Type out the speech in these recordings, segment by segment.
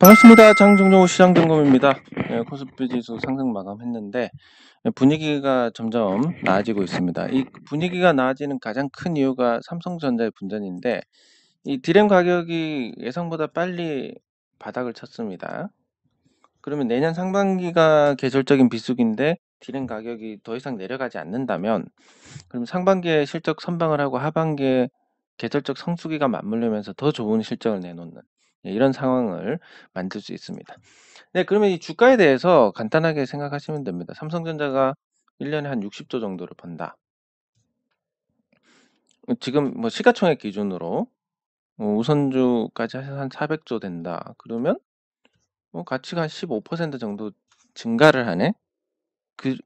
반갑습니다. 장종종 시장점검입니다. 코스피 지수 상승 마감했는데 분위기가 점점 나아지고 있습니다. 이 분위기가 나아지는 가장 큰 이유가 삼성전자의 분전인데 이 디램 가격이 예상보다 빨리 바닥을 쳤습니다. 그러면 내년 상반기가 계절적인 비수기인데 디램 가격이 더 이상 내려가지 않는다면 그럼 상반기에 실적 선방을 하고 하반기에 계절적 성수기가 맞물리면서 더 좋은 실적을 내놓는 이런 상황을 만들 수 있습니다. 네, 그러면 이 주가에 대해서 간단하게 생각하시면 됩니다. 삼성전자가 1년에 한 60조 정도를 번다. 지금 뭐 시가총액 기준으로 우선주까지 해서 한 400조 된다. 그러면 가치가 한 15% 정도 증가를 하네.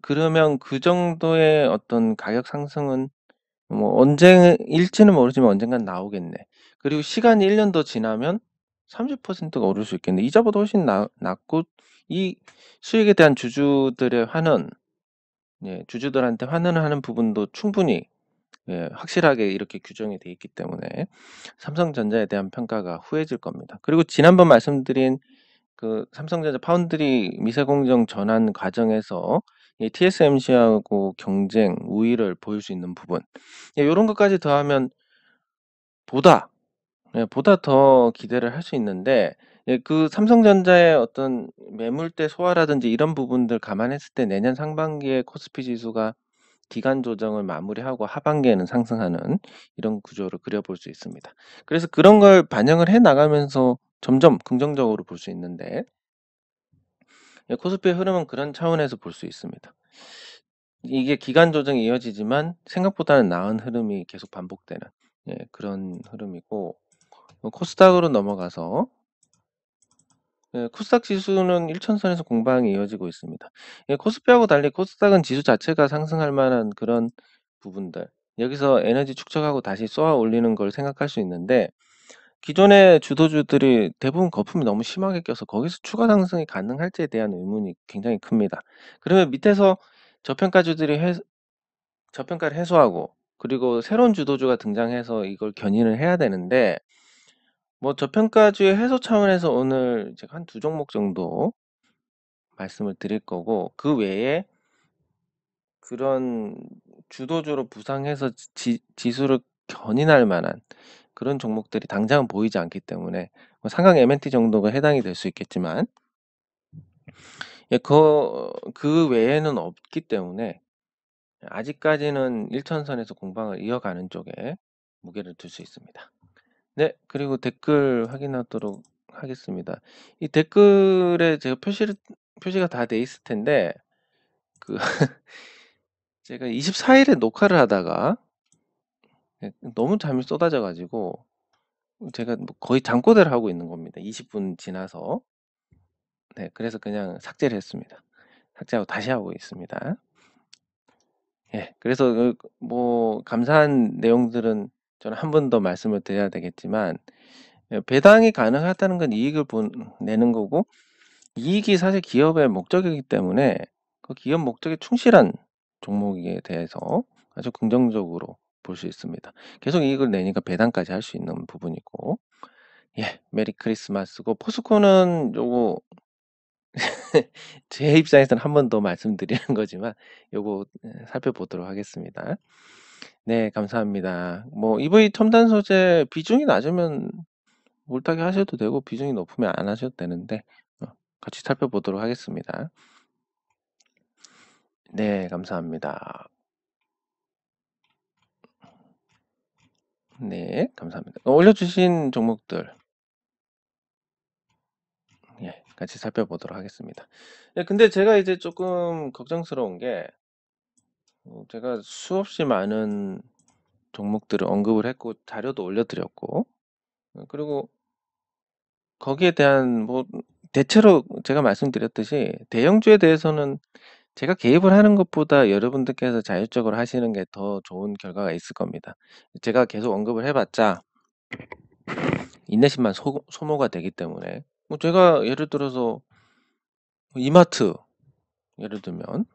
그러면 그 정도의 어떤 가격 상승은 뭐 언제일지는 모르지만 언젠간 나오겠네. 그리고 시간이 1년 더 지나면 30%가 오를 수 있겠네. 이자보다 훨씬 낮고 이 수익에 대한 주주들의 환원, 주주들한테 환원을 하는 부분도 충분히 확실하게 이렇게 규정이 돼 있기 때문에 삼성전자에 대한 평가가 후해질 겁니다. 그리고 지난번 말씀드린 그 삼성전자 파운드리 미세공정 전환 과정에서 이 TSMC하고 경쟁 우위를 보일 수 있는 부분, 요런 것까지 더하면 보다 보다 더 기대를 할 수 있는데 그 삼성전자의 어떤 매물대 소화라든지 이런 부분들 감안했을 때 내년 상반기에 코스피 지수가 기간 조정을 마무리하고 하반기에는 상승하는 이런 구조를 그려볼 수 있습니다. 그래서 그런 걸 반영을 해 나가면서 점점 긍정적으로 볼 수 있는데 코스피의 흐름은 그런 차원에서 볼 수 있습니다. 이게 기간 조정이 이어지지만 생각보다는 나은 흐름이 계속 반복되는 그런 흐름이고 코스닥으로 넘어가서 코스닥 지수는 1천선에서 공방이 이어지고 있습니다. 코스피하고 달리 코스닥은 지수 자체가 상승할 만한 그런 부분들, 여기서 에너지 축적하고 다시 쏘아 올리는 걸 생각할 수 있는데 기존의 주도주들이 대부분 거품이 너무 심하게 껴서 거기서 추가 상승이 가능할지에 대한 의문이 굉장히 큽니다. 그러면 밑에서 저평가주들이 저평가를 해소하고 그리고 새로운 주도주가 등장해서 이걸 견인을 해야 되는데 뭐 저평가주의 해소 차원에서 오늘 제가 한 2종목 정도 말씀을 드릴 거고 그 외에 그런 주도주로 부상해서 지수를 견인할 만한 그런 종목들이 당장은 보이지 않기 때문에 뭐 상강 M&T 정도가 해당이 될 수 있겠지만 그 외에는 없기 때문에 아직까지는 1천선에서 공방을 이어가는 쪽에 무게를 둘 수 있습니다. 네, 그리고 댓글 확인하도록 하겠습니다. 이 댓글에 제가 표시가 다 돼 있을 텐데 그 제가 24일에 녹화를 하다가 너무 잠이 쏟아져 가지고 제가 뭐 거의 잠꼬대를 하고 있는 겁니다. 20분 지나서. 네, 그래서 그냥 삭제를 했습니다. 삭제하고 다시 하고 있습니다. 그래서 뭐 감사한 내용들은 저는 한 번 더 말씀을 드려야 되겠지만 배당이 가능하다는 건 이익을 내는 거고 이익이 사실 기업의 목적이기 때문에 그 기업 목적에 충실한 종목에 대해서 아주 긍정적으로 볼 수 있습니다. 계속 이익을 내니까 배당까지 할 수 있는 부분이고 메리 크리스마스고 포스코는 요거 제 입장에서는 한 번 더 말씀드리는 거지만 요거 살펴보도록 하겠습니다. 네, 감사합니다. 뭐 EV 첨단 소재 비중이 낮으면 물타기 하셔도 되고 비중이 높으면 안 하셔도 되는데 같이 살펴보도록 하겠습니다. 네, 감사합니다. 네, 감사합니다. 올려주신 종목들 같이 살펴보도록 하겠습니다. 근데 제가 이제 조금 걱정스러운 게 제가 수없이 많은 종목들을 언급을 했고 자료도 올려드렸고 그리고 거기에 대한 뭐 대체로 제가 말씀드렸듯이 대형주에 대해서는 제가 개입을 하는 것보다 여러분들께서 자율적으로 하시는 게 더 좋은 결과가 있을 겁니다. 제가 계속 언급을 해봤자 인내심만 소모가 되기 때문에 뭐 제가 예를 들어서 이마트 예를 들면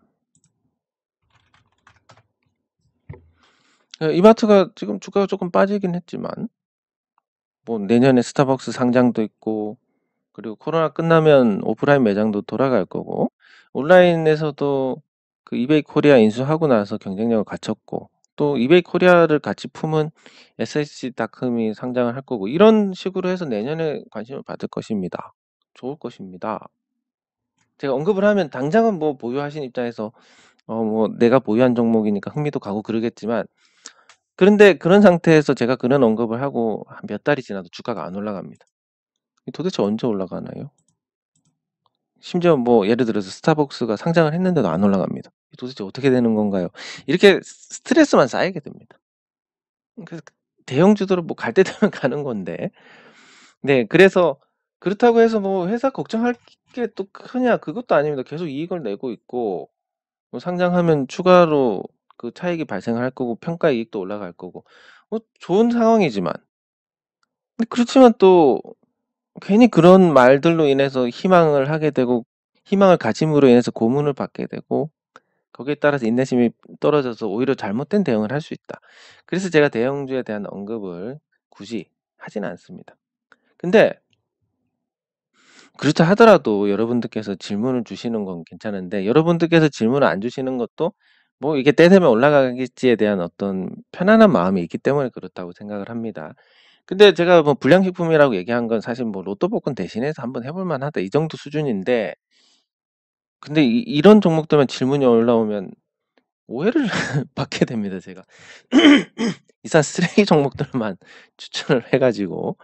이마트가 지금 주가가 조금 빠지긴 했지만 뭐 내년에 스타벅스 상장도 있고 그리고 코로나 끝나면 오프라인 매장도 돌아갈 거고 온라인에서도 그 이베이 코리아 인수하고 나서 경쟁력을 갖췄고 또 이베이 코리아를 같이 품은 SH닷컴이 상장을 할 거고 이런 식으로 해서 내년에 관심을 받을 것입니다. 좋을 것입니다. 제가 언급을 하면 당장은 뭐 보유하신 입장에서 뭐 내가 보유한 종목이니까 흥미도 가고 그러겠지만 그런데 그런 상태에서 제가 그런 언급을 하고 한 몇 달이 지나도 주가가 안 올라갑니다. 도대체 언제 올라가나요? 심지어 뭐 예를 들어서 스타벅스가 상장을 했는데도 안 올라갑니다. 도대체 어떻게 되는 건가요? 이렇게 스트레스만 쌓이게 됩니다. 그래서 대형주들은 뭐 갈 때 되면 가는 건데. 네, 그래서 그렇다고 해서 뭐 회사 걱정할 게 또 크냐 그것도 아닙니다. 계속 이익을 내고 있고 뭐 상장하면 추가로 그 차익이 발생할 거고 평가 이익도 올라갈 거고 뭐 좋은 상황이지만 근데 그렇지만 또 괜히 그런 말들로 인해서 희망을 하게 되고 희망을 가짐으로 인해서 고문을 받게 되고 거기에 따라서 인내심이 떨어져서 오히려 잘못된 대응을 할 수 있다. 그래서 제가 대형주에 대한 언급을 굳이 하지는 않습니다. 근데 그렇다 하더라도 여러분들께서 질문을 주시는 건 괜찮은데 여러분들께서 질문을 안 주시는 것도 뭐 이게 때 되면 올라가겠지에 대한 어떤 편안한 마음이 있기 때문에 그렇다고 생각을 합니다. 근데 제가 뭐 불량식품이라고 얘기한 건 사실 뭐 로또 복권 대신해서 한번 해볼 만하다 이 정도 수준인데 근데 이런 종목들만 질문이 올라오면 오해를 받게 됩니다, 제가. 이상 쓰레기 종목들만 추천을 해가지고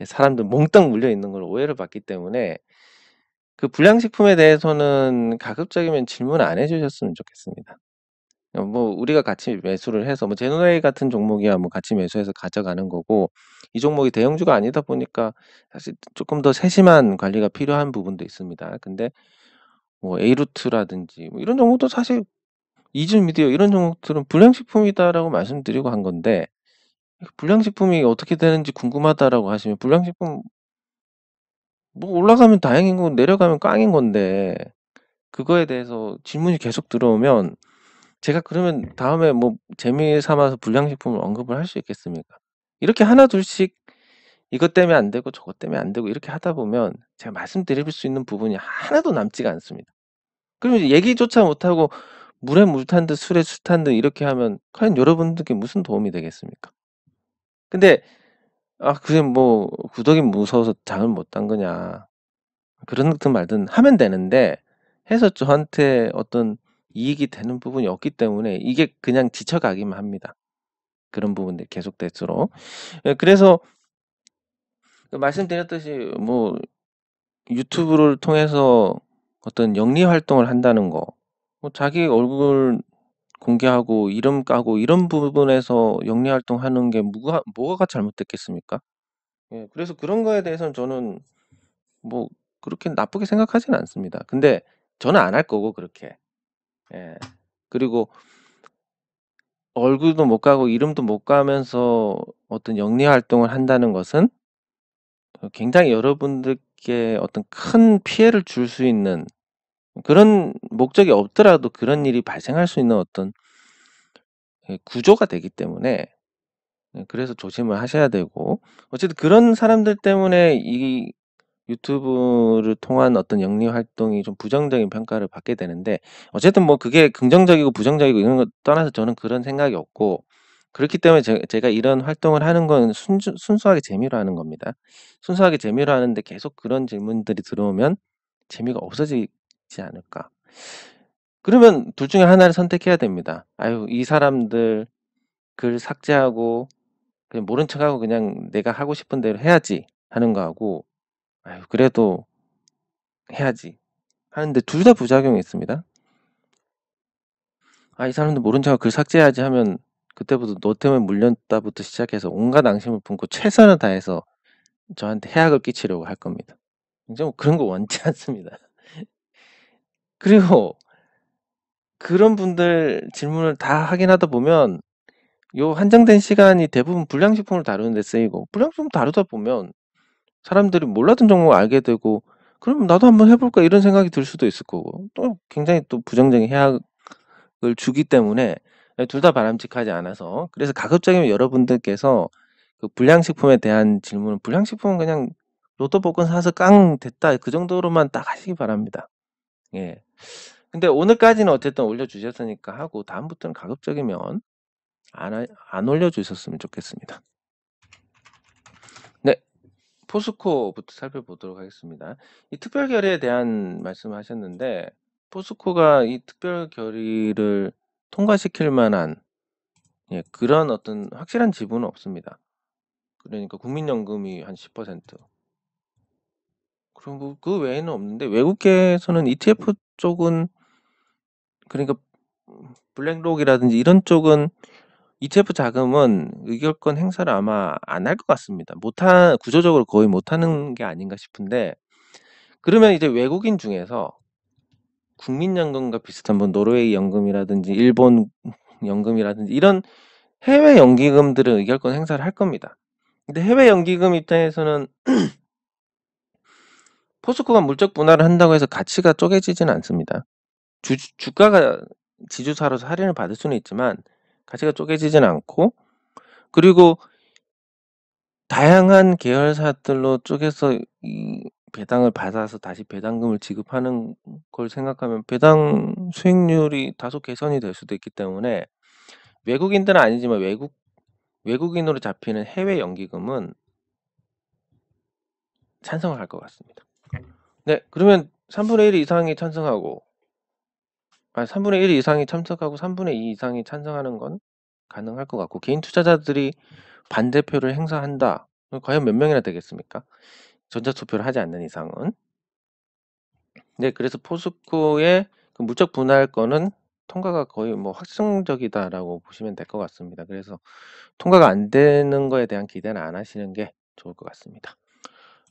사람들 몽땅 물려 있는 걸 오해를 받기 때문에 그 불량식품에 대해서는 가급적이면 질문 안 해주셨으면 좋겠습니다. 뭐 우리가 같이 매수를 해서 뭐 제노웨이 같은 종목이야 뭐 같이 매수해서 가져가는 거고 이 종목이 대형주가 아니다 보니까 사실 조금 더 세심한 관리가 필요한 부분도 있습니다. 근데 뭐 에이루트라든지 뭐 이런 종목도 사실 이즈미디어 이런 종목들은 불량식품이다라고 말씀드리고 한 건데 불량식품이 어떻게 되는지 궁금하다라고 하시면 불량식품 뭐 올라가면 다행인 거고 내려가면 꽝인 건데 그거에 대해서 질문이 계속 들어오면 제가 그러면 다음에 뭐 재미 삼아서 불량식품을 언급을 할 수 있겠습니까? 이렇게 하나둘씩 이것 때문에 안 되고 저것 때문에 안 되고 이렇게 하다 보면 제가 말씀드릴 수 있는 부분이 하나도 남지가 않습니다. 그러면 이제 얘기조차 못하고 물에 물 탄 듯 술에 술 탄 듯 이렇게 하면 과연 여러분들께 무슨 도움이 되겠습니까? 근데 그게 뭐 구더기 무서워서 장을 못 담그냐 그런 듯 말든 하면 되는데 해서 저한테 어떤 이익이 되는 부분이 없기 때문에 이게 그냥 지쳐가기만 합니다. 그런 부분들이 계속될수록. 예, 그래서 말씀드렸듯이 뭐 유튜브를 통해서 어떤 영리 활동을 한다는 거, 뭐 자기 얼굴 공개하고 이름 까고 이런 부분에서 영리 활동하는 게 뭐가 잘못됐겠습니까? 예, 그래서 그런 거에 대해서는 저는 뭐 그렇게 나쁘게 생각하지는 않습니다. 근데 저는 안 할 거고 그렇게. 예. 그리고 얼굴도 못 가고 이름도 못 가면서 어떤 영리 활동을 한다는 것은 굉장히 여러분들께 어떤 큰 피해를 줄 수 있는 그런 목적이 없더라도 그런 일이 발생할 수 있는 어떤 구조가 되기 때문에 그래서 조심을 하셔야 되고 어쨌든 그런 사람들 때문에 이 유튜브를 통한 어떤 영리 활동이 좀 부정적인 평가를 받게 되는데 어쨌든 뭐 그게 긍정적이고 부정적이고 이런 거 떠나서 저는 그런 생각이 없고 그렇기 때문에 제가 이런 활동을 하는 건 순수하게 재미로 하는 겁니다. 순수하게 재미로 하는데 계속 그런 질문들이 들어오면 재미가 없어지지 않을까. 그러면 둘 중에 하나를 선택해야 됩니다. 아유, 이 사람들 글 삭제하고 그냥 모른 척하고 그냥 내가 하고 싶은 대로 해야지 하는 거하고 아유, 그래도 해야지 하는데 둘 다 부작용이 있습니다. 이 사람들 모른 척하고 글 삭제해야지 하면 그때부터 너 때문에 물렸다부터 시작해서 온갖 앙심을 품고 최선을 다해서 저한테 해악을 끼치려고 할 겁니다. 좀 그런 거 원치 않습니다. 그리고 그런 분들 질문을 다 확인하다 보면 요 한정된 시간이 대부분 불량식품을 다루는 데 쓰이고 불량식품 다루다 보면 사람들이 몰랐던 종목을 알게 되고 그럼 나도 한번 해볼까 이런 생각이 들 수도 있을 거고 또 굉장히 또 부정적인 해악을 주기 때문에 둘 다 바람직하지 않아서 그래서 가급적이면 여러분들께서 그 불량식품에 대한 질문은 불량식품은 그냥 로또 복권 사서 깡 됐다 그 정도로만 딱 하시기 바랍니다. 예. 근데 오늘까지는 어쨌든 올려주셨으니까 하고 다음부터는 가급적이면 안 올려주셨으면 좋겠습니다. 네. 포스코부터 살펴보도록 하겠습니다. 이 특별 결의에 대한 말씀하셨는데 포스코가 이 특별 결의를 통과시킬 만한 그런 어떤 확실한 지분은 없습니다. 그러니까 국민연금이 한 10%. 그리고 그 외에는 없는데 외국계에서는 ETF 쪽은 그러니까 블랙록이라든지 이런 쪽은 ETF 자금은 의결권 행사를 아마 안 할 것 같습니다. 구조적으로 거의 못하는 게 아닌가 싶은데 그러면 이제 외국인 중에서 국민연금과 비슷한 뭐 노르웨이 연금이라든지 일본 연금이라든지 이런 해외 연기금들은 의결권 행사를 할 겁니다. 근데 해외 연기금 입장에서는 포스코가 물적 분할을 한다고 해서 가치가 쪼개지지는 않습니다. 주가가 지주사로서 할인을 받을 수는 있지만 가치가 쪼개지진 않고 그리고 다양한 계열사들로 쪼개서 이 배당을 받아서 다시 배당금을 지급하는 걸 생각하면 배당 수익률이 다소 개선이 될 수도 있기 때문에 외국인들은 아니지만 외국인으로 잡히는 해외 연기금은 찬성을 할 것 같습니다. 네, 그러면 3분의 1 이상이 찬성하고 3분의 1 이상이 참석하고 3분의 2 이상이 찬성하는 건 가능할 것 같고 개인 투자자들이 반대표를 행사한다. 과연 몇 명이나 되겠습니까? 전자투표를 하지 않는 이상은. 네, 그래서 포스코의 그 물적 분할권은 통과가 거의 뭐 확정적이다라고 보시면 될 것 같습니다. 그래서 통과가 안 되는 거에 대한 기대는 안 하시는 게 좋을 것 같습니다.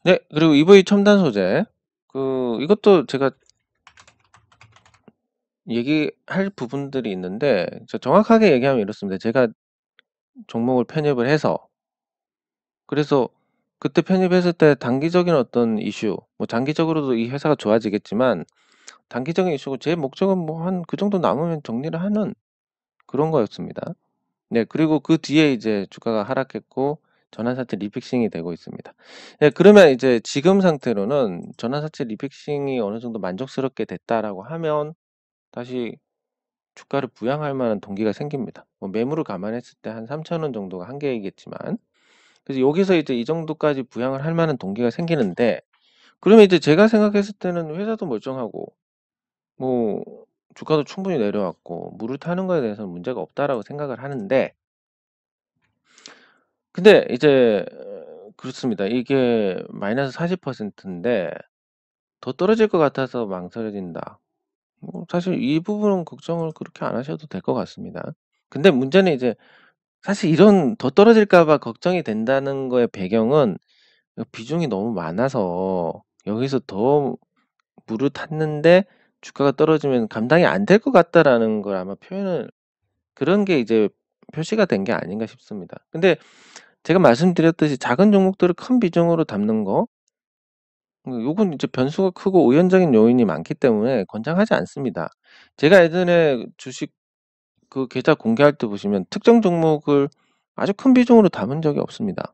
네, 그리고 EV 첨단 소재. 이것도 제가 얘기할 부분들이 있는데 정확하게 얘기하면 이렇습니다. 제가 종목을 편입을 해서 그래서 그때 편입했을 때 단기적인 어떤 이슈, 뭐 장기적으로도 이 회사가 좋아지겠지만 단기적인 이슈고 제 목적은 뭐 한 그 정도 남으면 정리를 하는 그런 거였습니다. 네, 그리고 그 뒤에 이제 주가가 하락했고 전환사채 리픽싱이 되고 있습니다. 네, 그러면 이제 지금 상태로는 전환사채 리픽싱이 어느 정도 만족스럽게 됐다라고 하면 다시 주가를 부양할 만한 동기가 생깁니다. 뭐 매물을 감안했을 때 한 3,000원 정도가 한계이겠지만 그래서 여기서 이제 이 정도까지 부양을 할 만한 동기가 생기는데 그러면 이제 제가 생각했을 때는 회사도 멀쩡하고 뭐 주가도 충분히 내려왔고 물을 타는 거에 대해서는 문제가 없다라고 생각을 하는데 근데 이제 그렇습니다. 이게 마이너스 40%인데 더 떨어질 것 같아서 망설여진다. 뭐 사실 이 부분은 걱정을 그렇게 안 하셔도 될 것 같습니다. 근데 문제는 이제 사실 이런 더 떨어질까 봐 걱정이 된다는 거의 배경은 비중이 너무 많아서 여기서 더 물을 탔는데 주가가 떨어지면 감당이 안 될 것 같다라는 걸 아마 그런 게 이제 표시가 된 게 아닌가 싶습니다. 근데 제가 말씀드렸듯이 작은 종목들을 큰 비중으로 담는 거 요건 이제 변수가 크고 우연적인 요인이 많기 때문에 권장하지 않습니다. 제가 예전에 주식 그 계좌 공개할 때 보시면 특정 종목을 아주 큰 비중으로 담은 적이 없습니다.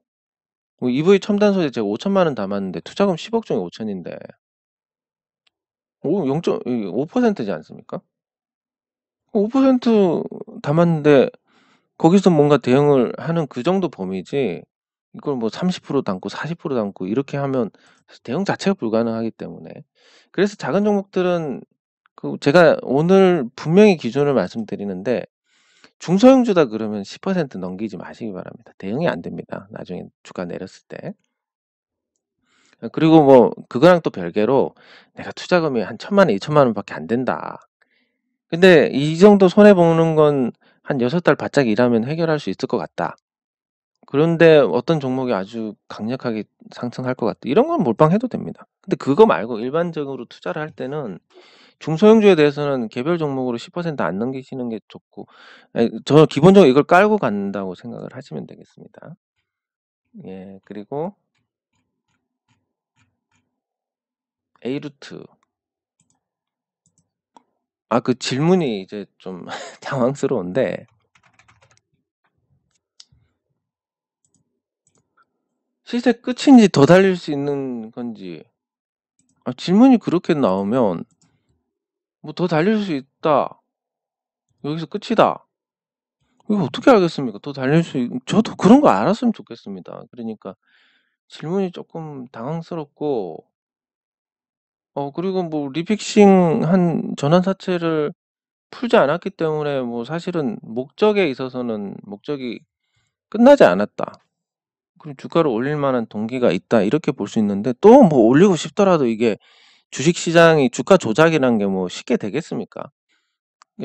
뭐 EV 첨단 소재 제가 5천만 원 담았는데 투자금 10억 중에 5천인데 5%지 않습니까? 5% 담았는데 거기서 뭔가 대응을 하는 그 정도 범위지 이걸 뭐 30% 담고 40% 담고 이렇게 하면 대응 자체가 불가능하기 때문에 그래서 작은 종목들은 제가 오늘 분명히 기준을 말씀드리는데 중소형주다 그러면 10% 넘기지 마시기 바랍니다. 대응이 안 됩니다. 나중에 주가 내렸을 때. 그리고 뭐 그거랑 또 별개로 내가 투자금이 한 1,000만 원, 2천만 원밖에 안 된다. 근데 이 정도 손해 보는 건 한 6달 바짝 일하면 해결할 수 있을 것 같다. 그런데 어떤 종목이 아주 강력하게 상승할 것 같다. 이런 건 몰빵해도 됩니다. 근데 그거 말고 일반적으로 투자를 할 때는 중소형주에 대해서는 개별 종목으로 10%안 넘기시는 게 좋고 저 기본적으로 이걸 깔고 간다고 생각을 하시면 되겠습니다. 예, 그리고 A루트. 그 질문이 이제 좀 당황스러운데 시세 끝인지 더 달릴 수 있는 건지. 질문이 그렇게 나오면 뭐 더 달릴 수 있다. 여기서 끝이다. 이거 어떻게 알겠습니까? 더 달릴 수 저도 그런 거 알았으면 좋겠습니다. 그러니까 질문이 조금 당황스럽고 그리고 뭐 리픽싱한 전환사채를 풀지 않았기 때문에 뭐 사실은 목적에 있어서는 목적이 끝나지 않았다. 그리고 주가를 올릴 만한 동기가 있다. 이렇게 볼 수 있는데 또 뭐 올리고 싶더라도 이게 주식시장이 주가 조작이란 게 뭐 쉽게 되겠습니까?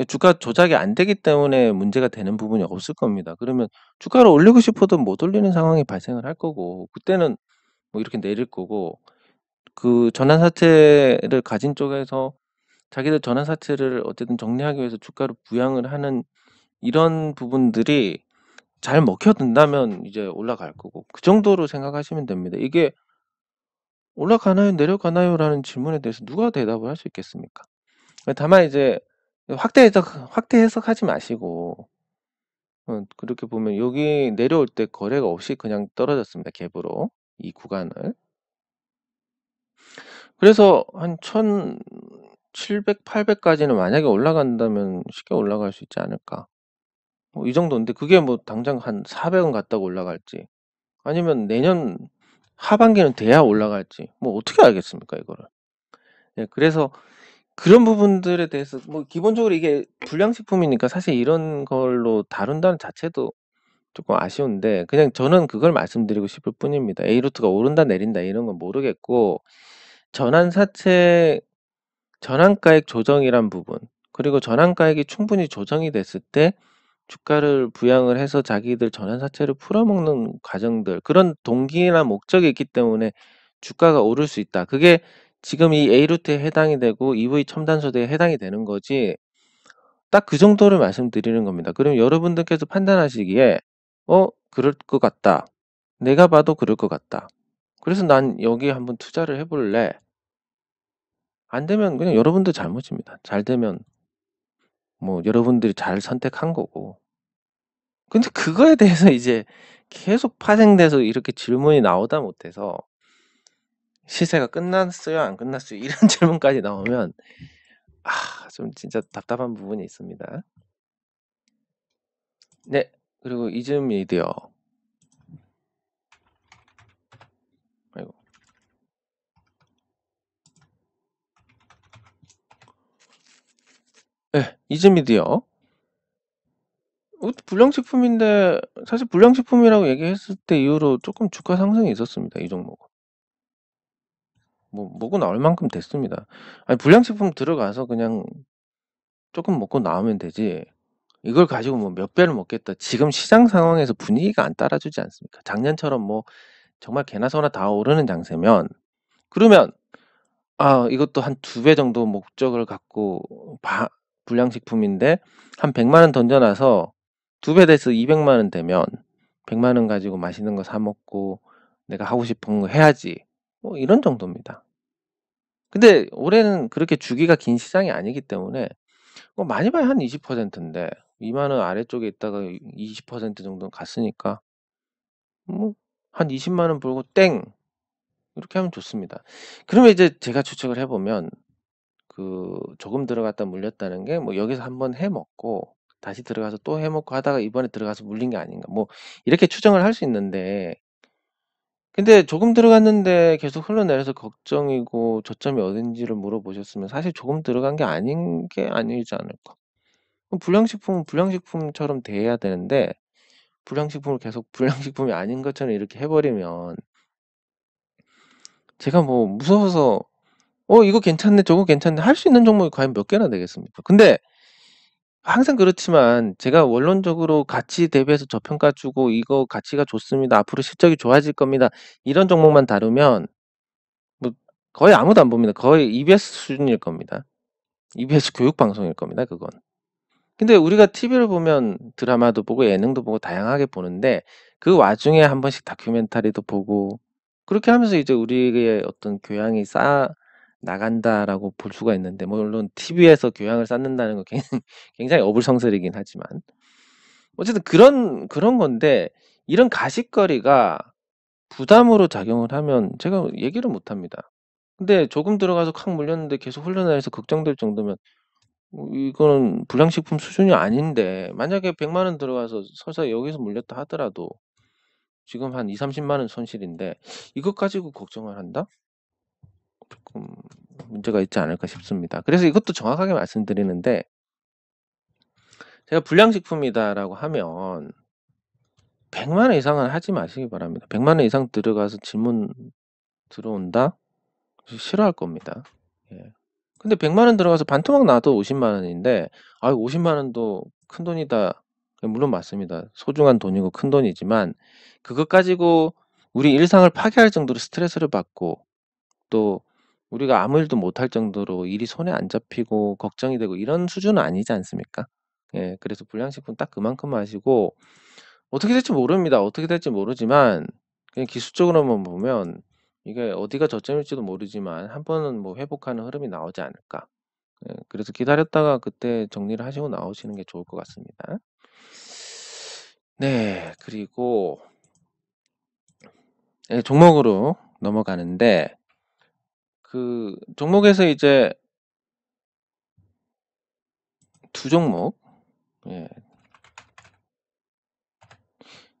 주가 조작이 안 되기 때문에 문제가 되는 부분이 없을 겁니다. 그러면 주가를 올리고 싶어도 못 올리는 상황이 발생을 할 거고 그때는 뭐 이렇게 내릴 거고 그 전환사채를 가진 쪽에서 자기들 전환사채를 어쨌든 정리하기 위해서 주가를 부양을 하는 이런 부분들이 잘 먹혀든다면 이제 올라갈 거고 그 정도로 생각하시면 됩니다. 이게 올라가나요? 내려가나요?라는 질문에 대해서 누가 대답을 할 수 있겠습니까? 다만 이제 확대 해석하지 마시고 그렇게 보면 여기 내려올 때 거래가 없이 그냥 떨어졌습니다. 갭으로 이 구간을. 그래서 한 1,700, 800까지는 만약에 올라간다면 쉽게 올라갈 수 있지 않을까. 뭐 이 정도인데 그게 뭐 당장 한 400원 갔다가 올라갈지 아니면 내년 하반기는 돼야 올라갈지 뭐 어떻게 알겠습니까 이거를. 예, 그래서 그런 부분들에 대해서 뭐 기본적으로 이게 불량식품이니까 사실 이런 걸로 다룬다는 자체도 조금 아쉬운데 그냥 저는 그걸 말씀드리고 싶을 뿐입니다. A루트가 오른다 내린다 이런 건 모르겠고 전환사채 전환가액 조정이란 부분 그리고 전환가액이 충분히 조정이 됐을 때 주가를 부양을 해서 자기들 전환사채를 풀어먹는 과정들 그런 동기나 목적이 있기 때문에 주가가 오를 수 있다. 그게 지금 이 A루트에 해당이 되고 EV 첨단소재에 해당이 되는 거지 딱 그 정도를 말씀드리는 겁니다. 그럼 여러분들께서 판단하시기에 그럴 것 같다. 내가 봐도 그럴 것 같다. 그래서 난 여기에 한번 투자를 해볼래. 안 되면 그냥 여러분들 잘못입니다. 잘 되면 뭐 여러분들이 잘 선택한 거고. 근데 그거에 대해서 이제 계속 파생돼서 이렇게 질문이 나오다 못해서 시세가 끝났어요? 안 끝났어요? 이런 질문까지 나오면 좀 진짜 답답한 부분이 있습니다. 네. 그리고 이즈미디어. 아이고. 네. 이즈미디어. 불량식품인데 사실 불량식품이라고 얘기했을 때 이후로 조금 주가 상승이 있었습니다. 이 종목은. 뭐 먹고 나올 만큼 됐습니다. 아니 불량식품 들어가서 그냥 조금 먹고 나오면 되지. 이걸 가지고 뭐 몇 배를 먹겠다. 지금 시장 상황에서 분위기가 안 따라주지 않습니까? 작년처럼 뭐 정말 개나 소나 다 오르는 장세면 그러면 이것도 한 2배 정도 목적을 갖고 불량식품인데 한 100만 원 던져놔서 2배 돼서 200만 원 되면 100만 원 가지고 맛있는 거 사 먹고 내가 하고 싶은 거 해야지. 뭐 이런 정도입니다. 근데 올해는 그렇게 주기가 긴 시장이 아니기 때문에 많이 봐야 한 20%인데 2만 원 아래쪽에 있다가 20% 정도는 갔으니까 뭐 한 20만 원 벌고 땡 이렇게 하면 좋습니다. 그러면 이제 제가 추측을 해보면 조금 들어갔다 물렸다는 게 뭐 여기서 한번 해먹고 다시 들어가서 또 해먹고 하다가 이번에 들어가서 물린 게 아닌가 뭐 이렇게 추정을 할 수 있는데 근데 조금 들어갔는데 계속 흘러내려서 걱정이고 저점이 어딘지를 물어보셨으면 사실 조금 들어간 게 아닌 게 아니지 않을까. 그럼 불량식품은 불량식품처럼 대해야 되는데 불량식품을 계속 불량식품이 아닌 것처럼 이렇게 해버리면 제가 뭐 무서워서 이거 괜찮네 저거 괜찮네 할 수 있는 종목이 과연 몇 개나 되겠습니까? 근데 항상 그렇지만 제가 원론적으로 가치 대비해서 저평가 주고 이거 가치가 좋습니다. 앞으로 실적이 좋아질 겁니다. 이런 종목만 다루면 뭐 거의 아무도 안 봅니다. 거의 EBS 수준일 겁니다. EBS 교육 방송일 겁니다. 그건. 근데 우리가 TV를 보면 드라마도 보고 예능도 보고 다양하게 보는데 그 와중에 한 번씩 다큐멘터리도 보고 그렇게 하면서 이제 우리의 어떤 교양이 쌓아 나간다라고 볼 수가 있는데 물론 TV에서 교양을 쌓는다는 거 굉장히 어불성설이긴 하지만 어쨌든 그런 건데 이런 가십거리가 부담으로 작용을 하면 제가 얘기를 못 합니다. 근데 조금 들어가서 칵 물렸는데 계속 흘러내려서 걱정될 정도면 이거는 불량식품 수준이 아닌데, 만약에 100만 원 들어가서 설사 여기서 물렸다 하더라도 지금 한 20-30만 원 손실인데 이것 가지고 걱정을 한다? 조금 문제가 있지 않을까 싶습니다. 그래서 이것도 정확하게 말씀드리는데, 제가 불량식품이다라고 하면 100만 원 이상은 하지 마시기 바랍니다. 100만 원 이상 들어가서 질문 들어온다? 싫어할 겁니다. 예. 근데 100만 원 들어가서 반토막 나도 50만 원인데, 50만 원도 큰돈이다. 물론 맞습니다. 소중한 돈이고 큰돈이지만 그것 가지고 우리 일상을 파괴할 정도로 스트레스를 받고, 또 우리가 아무 일도 못할 정도로 일이 손에 안 잡히고 걱정이 되고 이런 수준은 아니지 않습니까? 예. 그래서 불량식품 딱 그만큼 마시고, 어떻게 될지 모릅니다. 어떻게 될지 모르지만 그냥 기술적으로만 보면 이게 어디가 저점일지도 모르지만 한 번은 뭐 회복하는 흐름이 나오지 않을까. 예, 그래서 기다렸다가 그때 정리를 하시고 나오시는 게 좋을 것 같습니다. 네, 그리고 예, 종목으로 넘어가는데, 그 종목에서 이제 두 종목, 예,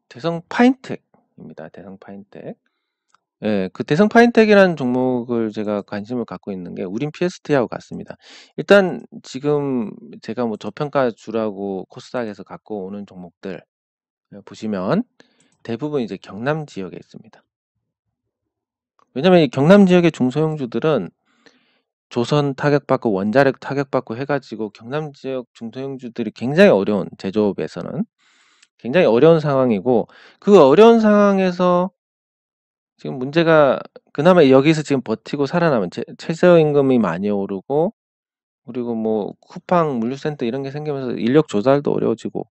대성 파인텍입니다. 대성 파인텍. 예, 그 대성 파인텍이라는 종목을 제가 관심을 갖고 있는 게 우린 PST하고 같습니다. 일단 지금 제가 뭐 저평가 주라고 코스닥에서 갖고 오는 종목들 보시면 대부분 이제 경남 지역에 있습니다. 왜냐면 이 경남 지역의 중소형주들은 조선 타격받고 원자력 타격받고 해가지고 경남 지역 중소형주들이 굉장히 어려운, 제조업에서는 굉장히 어려운 상황이고, 그 어려운 상황에서 지금 문제가, 그나마 여기서 지금 버티고 살아남은 최저임금이 많이 오르고, 그리고 뭐 쿠팡 물류센터 이런 게 생기면서 인력 조달도 어려워지고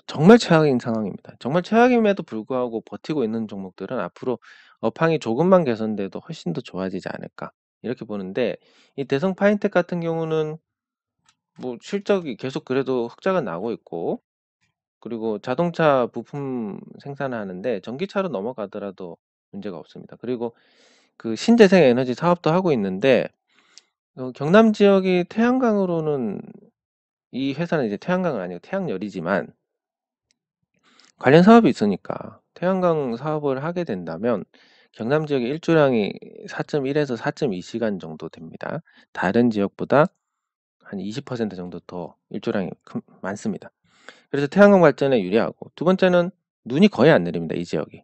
정말 최악인 상황입니다. 정말 최악임에도 불구하고 버티고 있는 종목들은 앞으로 업황이 조금만 개선돼도 훨씬 더 좋아지지 않을까 이렇게 보는데, 이 대성 파인텍 같은 경우는 뭐 실적이 계속 그래도 흑자가 나고 있고, 그리고 자동차 부품 생산을 하는데 전기차로 넘어가더라도 문제가 없습니다. 그리고 그 신재생 에너지 사업도 하고 있는데, 경남 지역이 태양광으로는, 이 회사는 이제 태양광은 아니고 태양열이지만 관련 사업이 있으니까 태양광 사업을 하게 된다면 경남 지역의 일조량이 4.1에서 4.2시간 정도 됩니다. 다른 지역보다 한 20% 정도 더 일조량이 많습니다. 그래서 태양광 발전에 유리하고, 두 번째는 눈이 거의 안 내립니다, 이 지역이.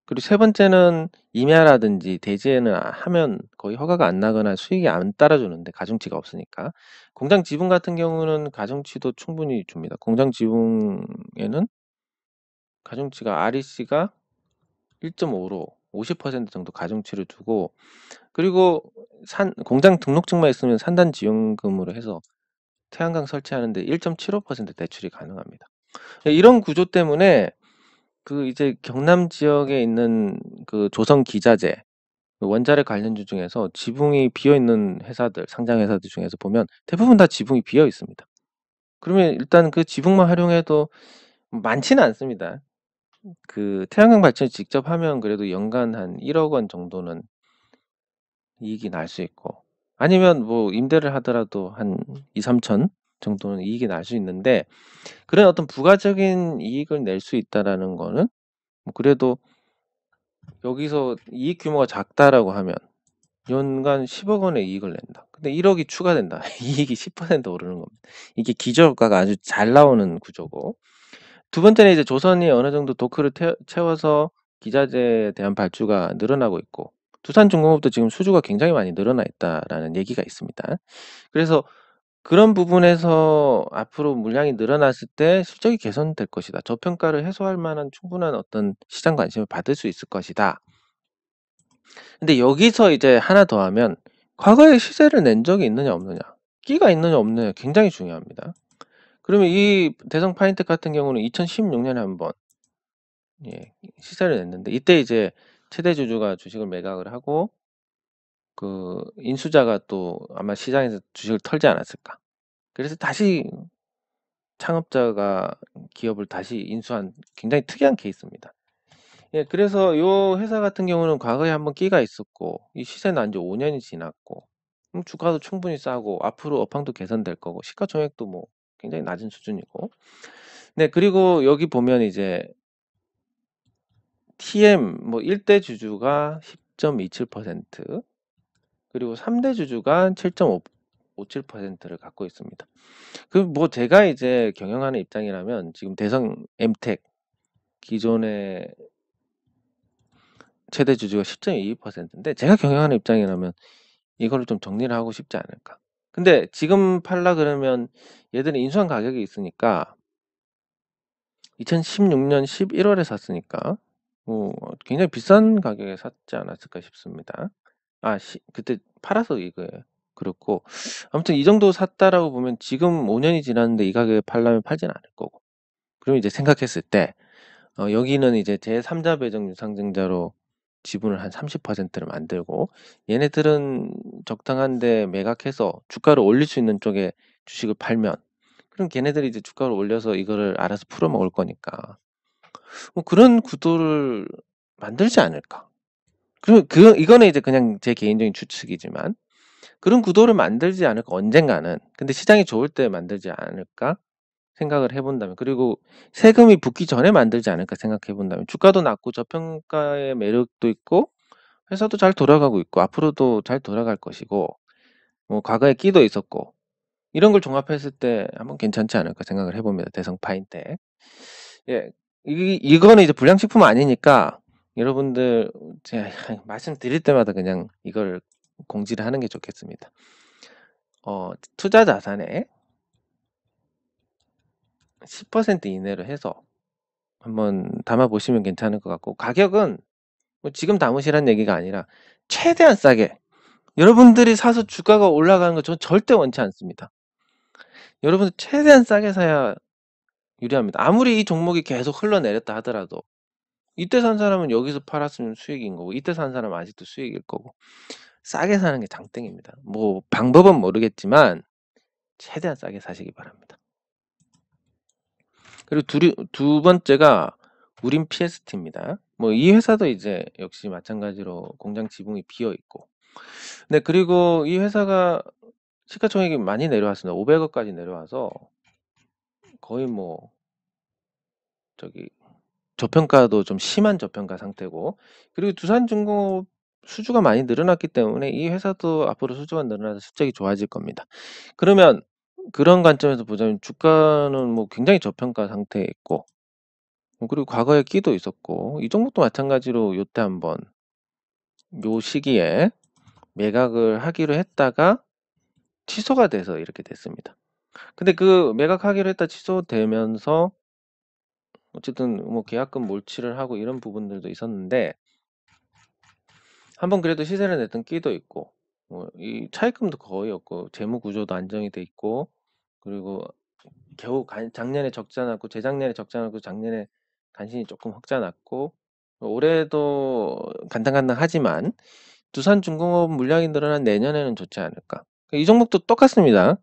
그리고 세 번째는 임야라든지 대지에는 하면 거의 허가가 안 나거나 수익이 안 따라주는데, 가중치가 없으니까. 공장 지분 같은 경우는 가중치도 충분히 줍니다. 공장 지분에는 가중치가 REC가 1.5로 50% 정도 가중치를 두고, 그리고 공장 등록증만 있으면 산단 지원금으로 해서 태양광 설치하는데 1.75% 대출이 가능합니다. 이런 구조 때문에 그 이제 경남 지역에 있는 그 조선 기자재, 원자력 관련주 중에서 지붕이 비어 있는 회사들, 상장 회사들 중에서 보면 대부분 다 지붕이 비어 있습니다. 그러면 일단 그 지붕만 활용해도 많지는 않습니다. 그 태양광 발전을 직접 하면 그래도 연간 한 1억 원 정도는 이익이 날 수 있고, 아니면 뭐 임대를 하더라도 한 2-3천 정도는 이익이 날 수 있는데, 그런 어떤 부가적인 이익을 낼 수 있다라는 거는 뭐 그래도 여기서 이익 규모가 작다라고 하면 연간 10억 원의 이익을 낸다. 근데 1억이 추가된다. 이익이 10% 오르는 겁니다. 이게 기저효과가 아주 잘 나오는 구조고, 두 번째는 이제 조선이 어느 정도 도크를 채워서 기자재에 대한 발주가 늘어나고 있고, 두산중공업도 지금 수주가 굉장히 많이 늘어나 있다라는 얘기가 있습니다. 그래서 그런 부분에서 앞으로 물량이 늘어났을 때 실적이 개선될 것이다. 저평가를 해소할 만한 충분한 어떤 시장 관심을 받을 수 있을 것이다. 근데 여기서 이제 하나 더 하면, 과거에 시세를 낸 적이 있느냐 없느냐, 끼가 있느냐 없느냐 굉장히 중요합니다. 그러면 이 대성 파인텍 같은 경우는 2016년에 한번 시세를 냈는데, 이때 이제 최대 주주가 주식을 매각을 하고 그 인수자가 또 아마 시장에서 주식을 털지 않았을까. 그래서 다시 창업자가 기업을 다시 인수한 굉장히 특이한 케이스입니다. 예, 그래서 요 회사 같은 경우는 과거에 한번 끼가 있었고, 이 시세 난 지 5년이 지났고, 주가도 충분히 싸고, 앞으로 업황도 개선될 거고, 시가총액도 뭐 굉장히 낮은 수준이고. 네, 그리고 여기 보면 이제 TM 뭐 1대 주주가 10.27%, 그리고 3대 주주가 7.57%를 갖고 있습니다. 그 뭐 제가 이제 경영하는 입장이라면 지금 대성 엠텍 기존의 최대 주주가 10.22%인데 제가 경영하는 입장이라면 이거를 좀 정리를 하고 싶지 않을까. 근데 지금 팔라 그러면 얘들은 인수한 가격이 있으니까 2016년 11월에 샀으니까 뭐 굉장히 비싼 가격에 샀지 않았을까 싶습니다. 그때 팔아서 이거예요. 그렇고 아무튼 이 정도 샀다라고 보면 지금 5년이 지났는데 이 가격에 팔려면 팔진 않을 거고. 그럼 이제 생각했을 때 여기는 이제 제3자 배정 유상증자로 지분을 한 30%를 만들고 얘네들은 적당한데 매각해서 주가를 올릴 수 있는 쪽에 주식을 팔면 그럼 걔네들이 이제 주가를 올려서 이거를 알아서 풀어 먹을 거니까 뭐 그런 구도를 만들지 않을까. 이거는 이제 그냥 제 개인적인 추측이지만 그런 구도를 만들지 않을까 언젠가는. 근데 시장이 좋을 때 만들지 않을까 생각을 해본다면, 그리고 세금이 붙기 전에 만들지 않을까 생각해 본다면 주가도 낮고 저평가의 매력도 있고 회사도 잘 돌아가고 있고 앞으로도 잘 돌아갈 것이고 뭐 과거에 끼도 있었고 이런 걸 종합했을 때 한번 괜찮지 않을까 생각을 해봅니다. 대성 파인텍. 예, 이거는 이제 불량식품 아니니까 여러분들 제가 말씀드릴 때마다 그냥 이걸 공지를 하는 게 좋겠습니다. 투자 자산에 10% 이내로 해서 한번 담아 보시면 괜찮을 것 같고, 가격은 뭐 지금 담으시란 얘기가 아니라 최대한 싸게. 여러분들이 사서 주가가 올라가는 거 전 절대 원치 않습니다. 여러분들 최대한 싸게 사야 유리합니다. 아무리 이 종목이 계속 흘러내렸다 하더라도 이때 산 사람은 여기서 팔았으면 수익인 거고 이때 산 사람은 아직도 수익일 거고 싸게 사는 게 장땡입니다. 뭐 방법은 모르겠지만 최대한 싸게 사시기 바랍니다. 그리고 두 번째가 우린 PST입니다. 뭐 이 회사도 이제 역시 마찬가지로 공장 지붕이 비어 있고. 네, 그리고 이 회사가 시가총액이 많이 내려왔습니다. 500억까지 내려와서 거의 뭐 저기 저평가도 좀 심한 저평가 상태고, 그리고 두산중공업 수주가 많이 늘어났기 때문에 이 회사도 앞으로 수주가 늘어나서 실적이 좋아질 겁니다. 그러면 그런 관점에서 보자면 주가는 뭐 굉장히 저평가 상태에 있고, 그리고 과거에 끼도 있었고 이 종목도 마찬가지로 요때 한번 요 시기에 매각을 하기로 했다가 취소가 돼서 이렇게 됐습니다. 근데 그 매각하기로 했다 취소되면서 어쨌든 뭐 계약금 몰치를 하고 이런 부분들도 있었는데 한번 그래도 시세를 냈던 끼도 있고 이 차입금도 거의 없고 재무 구조도 안정이 돼 있고, 그리고 겨우 작년에 적자 났고 재작년에 적자 났고 작년에 간신히 조금 흑자 났고 올해도 간당간당하지만 두산중공업 물량이 늘어난 내년에는 좋지 않을까. 이 종목도 똑같습니다.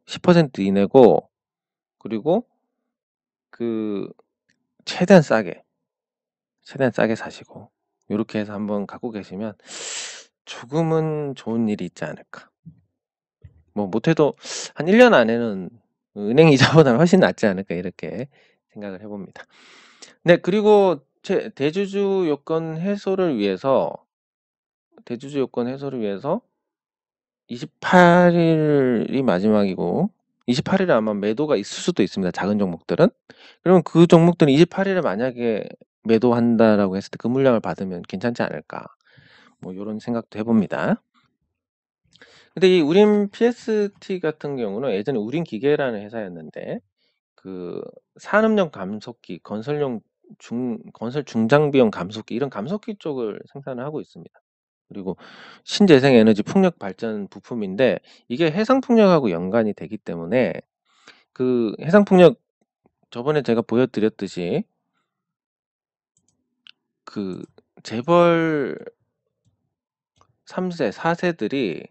10% 이내고, 그리고 그 최대한 싸게 사시고 이렇게 해서 한번 갖고 계시면 조금은 좋은 일이 있지 않을까. 뭐 못해도 한 1년 안에는 은행 이자보다는 훨씬 낫지 않을까 이렇게 생각을 해봅니다. 네, 그리고 대주주 요건 해소를 위해서 28일이 마지막이고 28일에 아마 매도가 있을 수도 있습니다. 작은 종목들은. 그러면 그 종목들은 28일에 만약에 매도한다라고 했을 때 그 물량을 받으면 괜찮지 않을까. 뭐 이런 생각도 해봅니다. 근데 이 우린 PST 같은 경우는 예전에 우린 기계라는 회사였는데 그 산업용 감속기, 건설 중장비용 감속기 이런 감속기 쪽을 생산을 하고 있습니다. 그리고 신재생 에너지 풍력 발전 부품인데 이게 해상 풍력하고 연관이 되기 때문에 그 해상 풍력 저번에 제가 보여드렸듯이 그 재벌 3세, 4세들이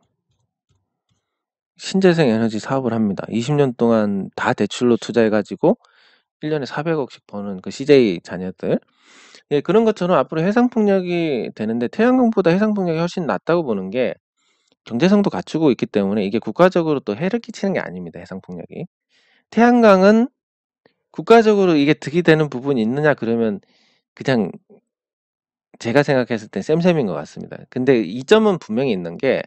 신재생 에너지 사업을 합니다. 20년 동안 다 대출로 투자해가지고 1년에 400억씩 버는 그 CJ 자녀들. 예, 그런 것처럼 앞으로 해상 풍력이 되는데 태양광보다 해상 풍력이 훨씬 낫다고 보는 게 경제성도 갖추고 있기 때문에 이게 국가적으로 또 해를 끼치는 게 아닙니다, 해상 풍력이. 태양광은 국가적으로 이게 득이 되는 부분이 있느냐 그러면 그냥 제가 생각했을 땐 쌤쌤인 것 같습니다. 근데 이점은 분명히 있는 게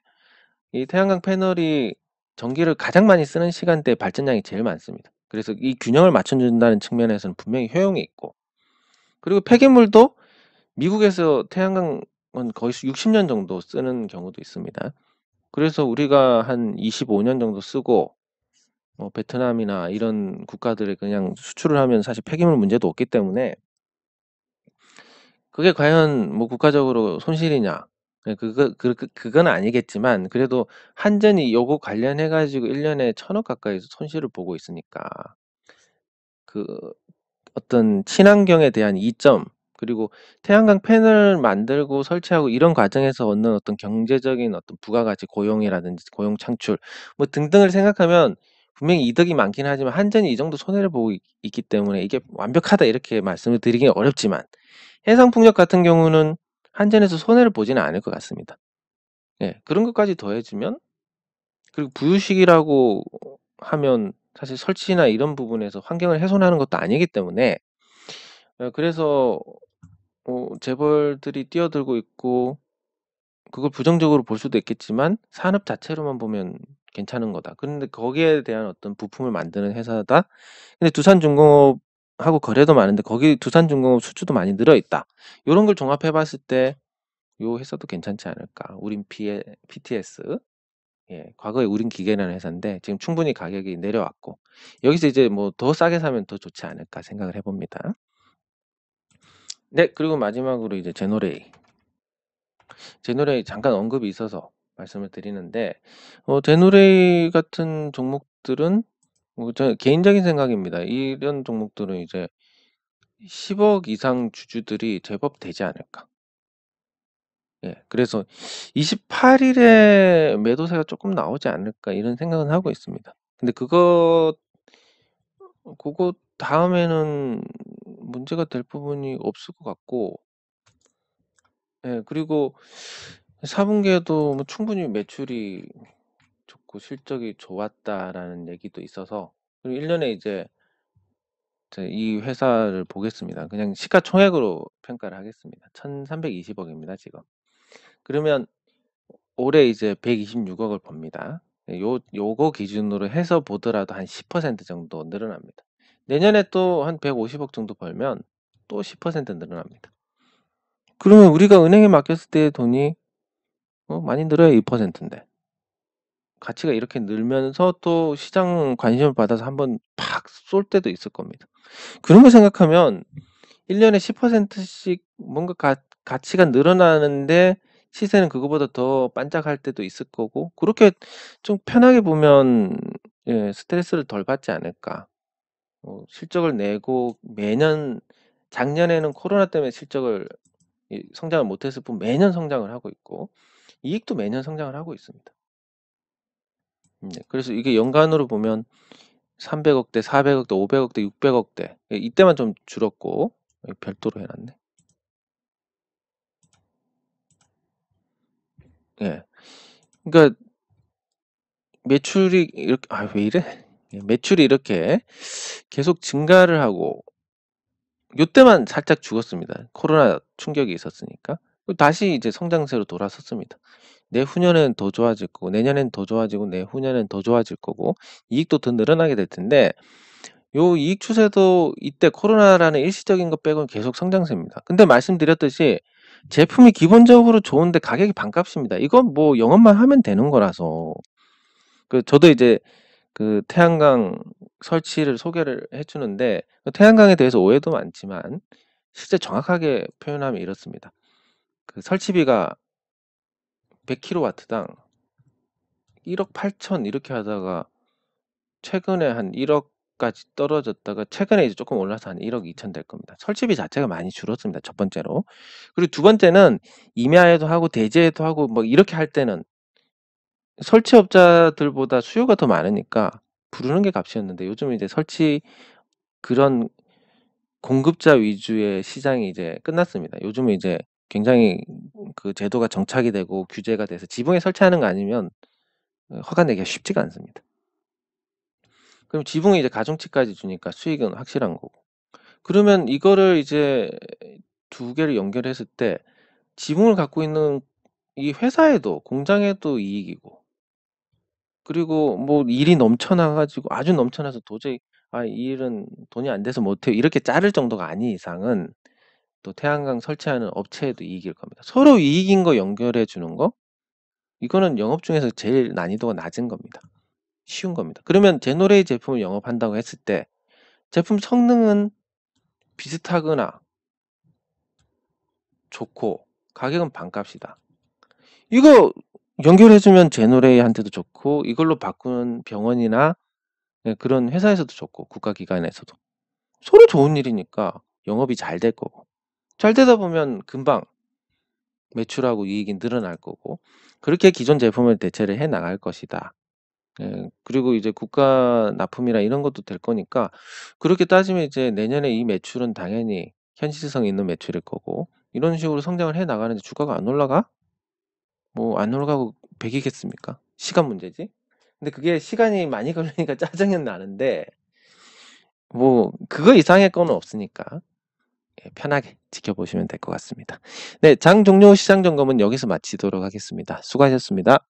이 태양광 패널이 전기를 가장 많이 쓰는 시간대에 발전량이 제일 많습니다. 그래서 이 균형을 맞춰준다는 측면에서는 분명히 효용이 있고, 그리고 폐기물도 미국에서 태양광은 거의 60년 정도 쓰는 경우도 있습니다. 그래서 우리가 한 25년 정도 쓰고 베트남이나 이런 국가들에 그냥 수출을 하면 사실 폐기물 문제도 없기 때문에 그게 과연 뭐 국가적으로 손실이냐? 그건 아니겠지만 그래도 한전이 요거 관련해 가지고 1년에 1,000억 가까이 손실을 보고 있으니까 그 어떤 친환경에 대한 이점, 그리고 태양광 패널 만들고 설치하고 이런 과정에서 얻는 어떤 경제적인 어떤 부가가치, 고용이라든지 고용 창출 뭐 등등을 생각하면 분명히 이득이 많긴 하지만 한전이 이 정도 손해를 보고 있기 때문에 이게 완벽하다 이렇게 말씀을 드리기는 어렵지만 해상풍력 같은 경우는 한전에서 손해를 보지는 않을 것 같습니다. 예, 그런 것까지 더해지면, 그리고 부유식이라고 하면 사실 설치나 이런 부분에서 환경을 훼손하는 것도 아니기 때문에 그래서 재벌들이 뛰어들고 있고 그걸 부정적으로 볼 수도 있겠지만 산업 자체로만 보면 괜찮은 거다. 그런데 거기에 대한 어떤 부품을 만드는 회사다. 근데 두산중공업하고 거래도 많은데 거기 두산중공업 수주도 많이 늘어 있다. 요런 걸 종합해 봤을 때 요 회사도 괜찮지 않을까. 우린 PTS. 예, 과거에 우린 기계라는 회사인데 지금 충분히 가격이 내려왔고 여기서 이제 뭐 더 싸게 사면 더 좋지 않을까 생각을 해봅니다. 네, 그리고 마지막으로 이제 제노레이 잠깐 언급이 있어서 말씀을 드리는데 제노레이 같은 종목들은 저 개인적인 생각입니다. 이런 종목들은 이제 10억 이상 주주들이 제법 되지 않을까. 예, 그래서 28일에 매도세가 조금 나오지 않을까 이런 생각은 하고 있습니다. 근데 그거 다음에는 문제가 될 부분이 없을 것 같고, 예, 그리고 4분기에도 뭐 충분히 매출이 좋고 실적이 좋았다라는 얘기도 있어서, 그리고 1년에 이제 이 회사를 보겠습니다. 그냥 시가총액으로 평가를 하겠습니다. 1320억입니다, 지금. 그러면 올해 이제 126억을 법니다. 요거 기준으로 해서 보더라도 한 10% 정도 늘어납니다. 내년에 또 한 150억 정도 벌면 또 10% 늘어납니다. 그러면 우리가 은행에 맡겼을 때의 돈이 많이 늘어야 2%인데 가치가 이렇게 늘면서 또 시장 관심을 받아서 한번 팍 쏠 때도 있을 겁니다. 그런 거 생각하면 1년에 10%씩 뭔가 가치가 늘어나는데 시세는 그거보다 더 반짝할 때도 있을 거고, 그렇게 좀 편하게 보면 예, 스트레스를 덜 받지 않을까. 실적을 내고 매년, 작년에는 코로나 때문에 실적을 성장을 못했을 뿐 매년 성장을 하고 있고 이익도 매년 성장을 하고 있습니다. 네, 그래서 이게 연간으로 보면 300억대, 400억대, 500억대, 600억대 이때만 좀 줄었고 별도로 해놨네. 예, 그러니까 매출이 이렇게 왜 이래? 예, 매출이 이렇게 계속 증가를 하고 요때만 살짝 죽었습니다. 코로나 충격이 있었으니까. 다시 이제 성장세로 돌아섰습니다. 내후년엔 더 좋아질 거고 내년엔 더 좋아지고 내후년엔 더 좋아질 거고 이익도 더 늘어나게 될 텐데 요 이익 추세도 이때 코로나라는 일시적인 것 빼고는 계속 성장세입니다. 근데 말씀드렸듯이 제품이 기본적으로 좋은데 가격이 반값입니다. 이건 뭐 영업만 하면 되는 거라서 저도 이제 그 태양광 설치를 소개를 해 주는데 태양광에 대해서 오해도 많지만 실제 정확하게 표현하면 이렇습니다. 그 설치비가 100kW당 1억 8천 이렇게 하다가 최근에 한 1억까지 떨어졌다가 최근에 이제 조금 올라서 한 1억 2천 될 겁니다. 설치비 자체가 많이 줄었습니다. 첫 번째로. 그리고 두 번째는 임야에도 하고 대지에도 하고 뭐 이렇게 할 때는 설치업자들보다 수요가 더 많으니까 부르는 게 값이었는데 요즘은 이제 그런 공급자 위주의 시장이 이제 끝났습니다. 요즘은 이제 굉장히 그 제도가 정착이 되고 규제가 돼서 지붕에 설치하는 거 아니면 허가 내기가 쉽지가 않습니다. 그럼 지붕이 이제 가중치까지 주니까 수익은 확실한 거고. 그러면 이거를 이제 두 개를 연결했을 때 지붕을 갖고 있는 이 회사에도 공장에도 이익이고, 그리고 뭐 일이 넘쳐나 가지고 아주 넘쳐나서 도저히 이 일은 돈이 안 돼서 못 해요, 이렇게 자를 정도가 아닌 이상은 또 태양광 설치하는 업체에도 이익일 겁니다. 서로 이익인 거 연결해 주는 거, 이거는 영업 중에서 제일 난이도가 낮은 겁니다. 쉬운 겁니다. 그러면 제노레이 제품을 영업한다고 했을 때 제품 성능은 비슷하거나 좋고 가격은 반값이다. 이거 연결해 주면 제노레이한테도 좋고 이걸로 바꾸는 병원이나 그런 회사에서도 좋고 국가기관에서도 서로 좋은 일이니까 영업이 잘 될 거고, 잘 되다 보면 금방 매출하고 이익이 늘어날 거고, 그렇게 기존 제품을 대체를 해 나갈 것이다. 그리고 이제 국가 납품이나 이런 것도 될 거니까 그렇게 따지면 이제 내년에 이 매출은 당연히 현실성 있는 매출일 거고, 이런 식으로 성장을 해 나가는데 주가가 안 올라가? 뭐 안 올라가고 백이겠습니까? 시간 문제지. 근데 그게 시간이 많이 걸리니까 짜증은 나는데 뭐 그거 이상의 거는 없으니까 편하게 지켜보시면 될 것 같습니다. 네, 장 종료 후 시장 점검은 여기서 마치도록 하겠습니다. 수고하셨습니다.